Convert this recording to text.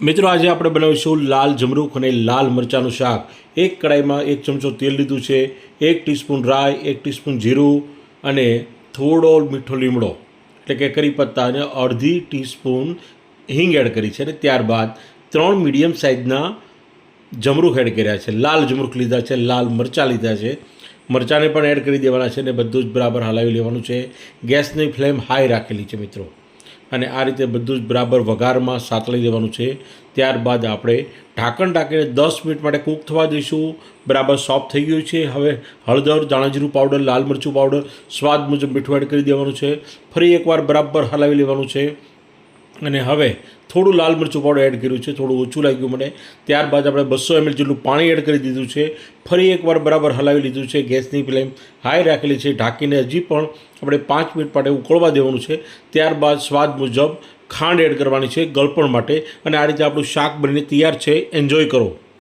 મિત્રો આજે આપણે બનાવીશું લાલ જમરૂખ અને લાલ મરચાંનું શાક। એક કડાઈમાં 1 ચમચો તેલ લીધું છે, 1 ટીસ્પૂન રાઈ, 1 ટીસ્પૂન જીરું અને થોડો મીઠો લીમડો એટલે કે કરી પત્તા અને અડધી ટીસ્પૂન હિંગ એડ કરી છે અને ત્યારબાદ 3 મીડિયમ સાઇઝના જમરૂખ એડ કર્યા છે। લાલ જમરૂખ લીધા છે, લાલ મરચાં લીધા છે, મરચાંને પણ એડ કરી દેવાના છે અને બધું જ બરાબર હલાવી લેવાનું છે। ગેસની ફ્લેમ હાઈ રાખેલી છે મિત્રો, અને આ રીતે બધું જ બરાબર વઘારમાં સાતળી દેવાનું છે। ત્યારબાદ આપણે ઢાંકણ ઢાંકીને 10 મિનિટ માટે કૂક થવા દઈશું। બરાબર સોફ્ટ થઈ ગયું છે। હવે હળદર, ધાણાજીરું પાવડર, લાલ મરચું પાવડર, સ્વાદ મુજબ મીઠું એડ કરી દેવાનું છે। ફરી એકવાર બરાબર હલાવી લેવાનું છે અને હવે થોડું લાલ મરચું પાવડર એડ કર્યું છે, થોડું ઓછું લાગ્યું મને। ત્યારબાદ આપણે 200 ml જેટલું પાણી એડ કરી દીધું છે। ફરી એકવાર બરાબર હલાવી લીધું છે। ગેસની ફ્લેમ હાઈ રાખેલી છે। ઢાંકીને હજી પણ આપણે 5 મિનિટ માટે ઉકળવા દેવાનું છે। ત્યારબાદ સ્વાદ મુજબ ખાંડ એડ કરવાની છે ગળપણ માટે, અને આ રીતે આપણું શાક બનીને તૈયાર છે। એન્જોય કરો।